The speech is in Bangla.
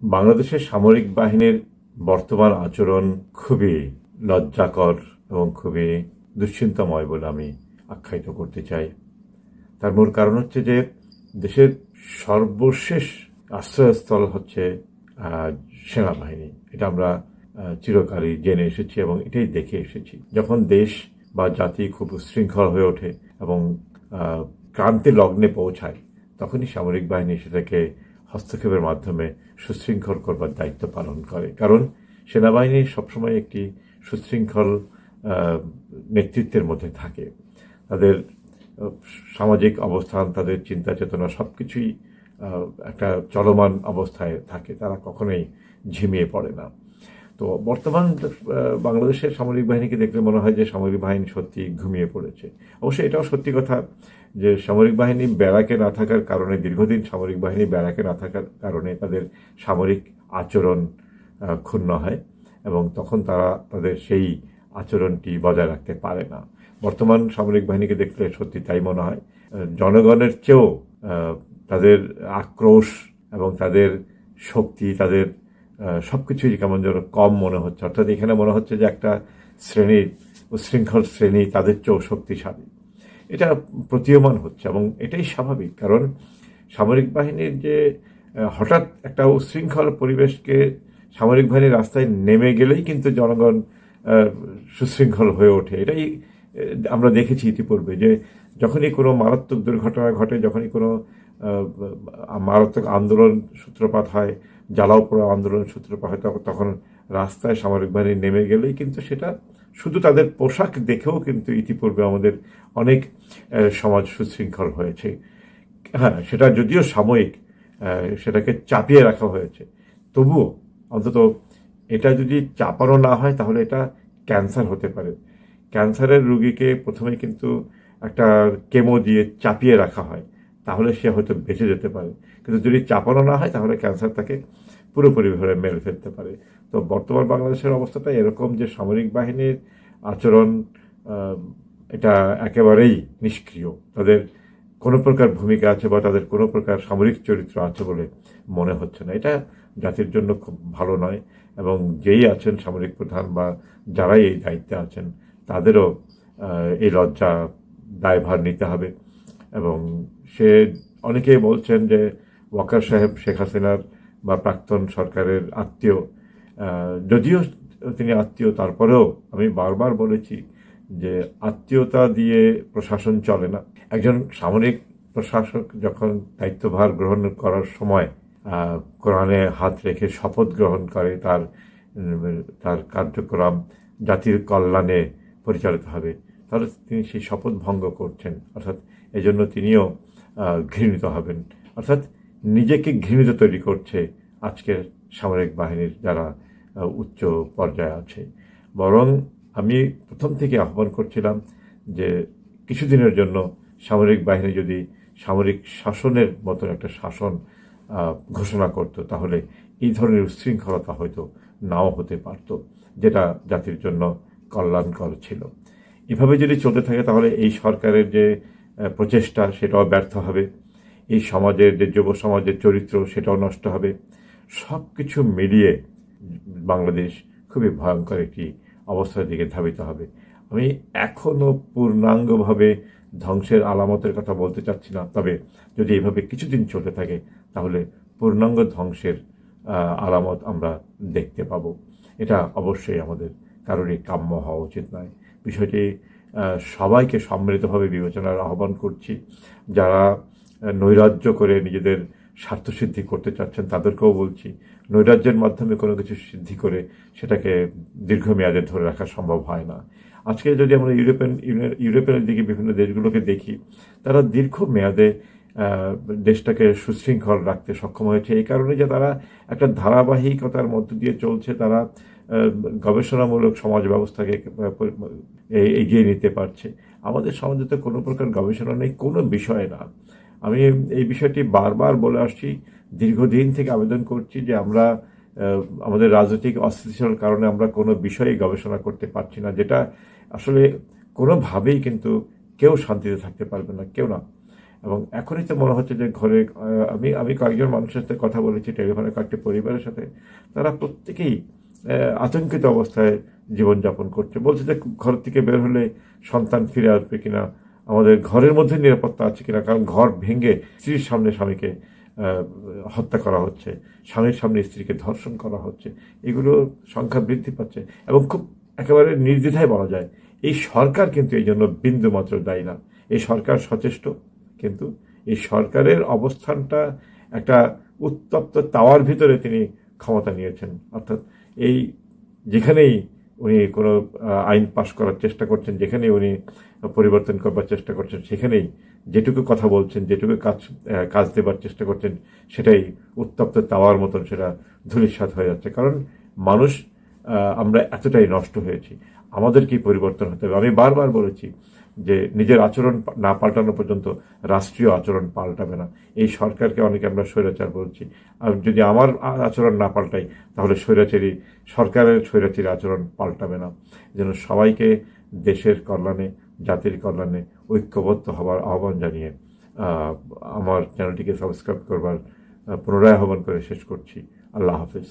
বাংলাদেশের সামরিক বাহিনীর বর্তমান আচরণ খুবই লজ্জাকর এবং খুবই দুশ্চিন্তাময় বলে আমি আখ্যায়িত করতে চাই। তার মূল কারণ হচ্ছে যে দেশের সর্বশেষ আশ্রয়স্থল হচ্ছে সেনাবাহিনী। এটা আমরা চিরকালই জেনে এসেছি এবং এটাই দেখে এসেছি। যখন দেশ বা জাতি খুব উচ্ছৃঙ্খল হয়ে ওঠে এবং ক্রান্তি লগ্নে পৌঁছায়, তখনই সামরিক বাহিনী সেটাকে হস্তক্ষেপের মাধ্যমে সুশৃঙ্খল করবার দায়িত্ব পালন করে। কারণ সেনাবাহিনী সবসময় একটি সুশৃঙ্খল নেতৃত্বের মধ্যে থাকে। তাদের সামাজিক অবস্থান, তাদের চিন্তা চেতনা সবকিছুই একটা চলমান অবস্থায় থাকে। তারা কখনোই ঝিমিয়ে পড়ে না। তো বর্তমান বাংলাদেশের সামরিক বাহিনীকে দেখলে মনে হয় যে সামরিক বাহিনী সত্যি ঘুমিয়ে পড়েছে। অবশ্যই এটাও সত্যি কথা যে সামরিক বাহিনী ব্যারাকে না থাকার কারণে, দীর্ঘদিন সামরিক বাহিনী ব্যারাকে না থাকার কারণে তাদের সামরিক আচরণ ক্ষুণ্ণ হয় এবং তখন তারা তাদের সেই আচরণটি বজায় রাখতে পারে না। বর্তমান সামরিক বাহিনীকে দেখলে সত্যি তাই মনে হয়। জনগণের চেয়েও তাদের আক্রোশ এবং তাদের শক্তি, তাদের সবকিছুই কেমন যেন কম মনে হচ্ছে। অর্থাৎ এখানে মনে হচ্ছে যে একটা শ্রেণী, উচ্ছৃঙ্খল শ্রেণী তাদের চেয়েও শক্তিশালী। এটা প্রতীয়মান হচ্ছে এবং এটাই স্বাভাবিক। কারণ সামরিক বাহিনীর যে হঠাৎ একটা উচ্ছৃঙ্খল পরিবেশকে সামরিক বাহিনীর রাস্তায় নেমে গেলেই কিন্তু জনগণ সুশৃঙ্খল হয়ে ওঠে। এটাই আমরা দেখেছি ইতিপূর্বে যে যখনই কোনো মারাত্মক দুর্ঘটনা ঘটে, যখনই কোনো মারাত্মক আন্দোলন সূত্রপাত হয়, জ্বালাও পোড়াও আন্দোলন সূত্রপাত হয়, তখন রাস্তায় সামরিক বাহিনী নেমে গেলেই কিন্তু সেটা শুধু তাদের পোশাক দেখেও কিন্তু ইতিপূর্বে আমাদের অনেক সমাজ সুশৃঙ্খল হয়েছে। হ্যাঁ, সেটা যদিও সাময়িক, সেটাকে চাপিয়ে রাখা হয়েছে, তবুও অন্তত এটা যদি চাপানো না হয় তাহলে এটা ক্যান্সার হতে পারে। ক্যান্সারের রোগীকে প্রথমে কিন্তু একটা কেমো দিয়ে চাপিয়ে রাখা হয়, তাহলে সে হয়তো বেঁচে যেতে পারে। কিন্তু যদি চাপানো না হয় তাহলে ক্যান্সার তাকে পুরোপুরিভাবে মেরে ফেলতে পারে। তো বর্তমান বাংলাদেশের অবস্থাটা এরকম যে সামরিক বাহিনীর আচরণ এটা একেবারেই নিষ্ক্রিয়। তাদের কোনো প্রকার ভূমিকা আছে বা তাদের কোনো প্রকার সামরিক চরিত্র আছে বলে মনে হচ্ছে না। এটা জাতির জন্য খুব ভালো নয় এবং যেই আছেন সামরিক প্রধান বা যারাই এই দায়িত্বে আছেন তাদেরও এই লজ্জা দায়ভার নিতে হবে। এবং সে অনেকেই বলছেন যে ওয়াকার সাহেব শেখ হাসিনার বা প্রাক্তন সরকারের আত্মীয়। যদিও তিনি আত্মীয়, তারপরেও আমি বারবার বলেছি যে আত্মীয়তা দিয়ে প্রশাসন চলে না। একজন সামরিক প্রশাসক যখন দায়িত্বভার গ্রহণ করার সময় কোরআনে হাত রেখে শপথ গ্রহণ করে, তার কার্যক্রম জাতির কল্যাণে পরিচালিত হবে, তাহলে তিনি সেই শপথ ভঙ্গ করছেন। অর্থাৎ এজন্য তিনিও ঘৃণিত হবেন। অর্থাৎ নিজেকে ঘৃণিত তৈরি করছে আজকের সামরিক বাহিনীর যারা উচ্চ পর্যায়ে আছে। বরং আমি প্রথম থেকে আহ্বান করছিলাম যে কিছুদিনের জন্য সামরিক বাহিনী যদি সামরিক শাসনের মতন একটা শাসন ঘোষণা করত, তাহলে এই ধরনের উচ্ছৃঙ্খলতা হয়তো নাও হতে পারত, যেটা জাতির জন্য কল্যাণকর ছিল। এভাবে যদি চলতে থাকে তাহলে এই সরকারের যে প্রচেষ্টা সেটাও ব্যর্থ হবে, এই সমাজের যে যুব সমাজের চরিত্র সেটাও নষ্ট হবে। সব কিছু মিলিয়ে বাংলাদেশ খুবই ভয়ঙ্কর একটি অবস্থার দিকে ধাবিত হবে। আমি এখনও পূর্ণাঙ্গভাবে ধ্বংসের আলামতের কথা বলতে চাচ্ছি না, তবে যদি এভাবে কিছুদিন চলতে থাকে তাহলে পূর্ণাঙ্গ ধ্বংসের আলামত আমরা দেখতে পাব। এটা অবশ্যই আমাদের কারোরই কাম্য হওয়া উচিত নয়। বিষয়টি সবাইকে সম্মিলিতভাবে বিবেচনার আহ্বান করছি। যারা নৈরাজ্য করে নিজেদের স্বার্থসিদ্ধি করতে চাচ্ছেন তাদেরকেও বলছি, নৈরাজ্যের মাধ্যমে কোনো কিছু সিদ্ধি করে সেটাকে দীর্ঘমেয়াদে ধরে রাখা সম্ভব হয় না। আজকে যদি আমরা ইউরোপের দিকে বিভিন্ন দেশগুলোকে দেখি, তারা দীর্ঘমেয়াদে দেশটাকে সুশৃঙ্খল রাখতে সক্ষম হয়েছে এই কারণে যে তারা একটা ধারাবাহিকতার মধ্য দিয়ে চলছে। তারা গবেষণামূলক সমাজ ব্যবস্থাকে এগিয়ে নিতে পারছে। আমাদের সমাজে তো কোনো প্রকার গবেষণা নেই, কোনো বিষয় না। আমি এই বিষয়টি বারবার বলে আসছি, দীর্ঘদিন থেকে আবেদন করছি যে আমরা আমাদের রাজনৈতিক অস্থিতিশীলতার কারণে আমরা কোনো বিষয়ে গবেষণা করতে পারছি না, যেটা আসলে কোনোভাবেই কিন্তু কেউ শান্তিতে থাকতে পারবে না, কেউ না। এবং এখনই তো মনে হচ্ছে যে ঘরে আমি কয়েকজন মানুষের সাথে কথা বলেছি, টেলিফোনে কয়েকটি পরিবারের সাথে, তারা প্রত্যেকেই আতঙ্কিত অবস্থায় জীবনযাপন করছে। বলছে যে ঘর থেকে বের হলে সন্তান ফিরে আসবে কিনা, আমাদের ঘরের মধ্যে নিরাপত্তা আছে কিনা, কারণ ঘর ভেঙে স্ত্রীর সামনে স্বামীকে হত্যা করা হচ্ছে, স্বামীর সামনে স্ত্রীকে ধর্ষণ করা হচ্ছে। এগুলো সংখ্যা বৃদ্ধি পাচ্ছে এবং খুব একেবারে নির্দ্বিধায় বলা যায় এই সরকার কিন্তু এই জন্য বিন্দু মাত্র দায়ী না। এই সরকার সচেষ্ট, কিন্তু এই সরকারের অবস্থানটা একটা উত্তপ্ত তাওয়ার ভিতরে তিনি ক্ষমতা নিয়েছেন। অর্থাৎ এই যেখানেই উনি কোনো আইন পাশ করার চেষ্টা করছেন, যেখানেই উনি পরিবর্তন করবার চেষ্টা করছেন, সেখানেই যেটুকু কথা বলছেন, যেটুকু কাজ দেবার চেষ্টা করছেন, সেটাই উত্তপ্ত তাওয়ার মতন সেটা ধূলিসাৎ হয়ে যাচ্ছে। কারণ মানুষ আমরা এতটাই নষ্ট হয়েছি, আমাদেরকেই পরিবর্তন হতে হবে। আমি বারবার বলেছি যে নিজের আচরণ না পাল্টানো পর্যন্ত রাষ্ট্রীয় আচরণ পাল্টাবে না। এই সরকারকে অনেকে আমরা স্বৈরাচার বলছি, আর যদি আমার আচরণ না পাল্টাই তাহলে সরকারের স্বৈরাচারী আচরণ পাল্টাবে না। যেন সবাইকে দেশের কল্যাণে, জাতির কল্যাণে ঐক্যবদ্ধ হবার আহ্বান জানিয়ে আমার চ্যানেলটিকে সাবস্ক্রাইব করবার পুনরায় আহ্বান করে শেষ করছি। আল্লাহ হাফেজ।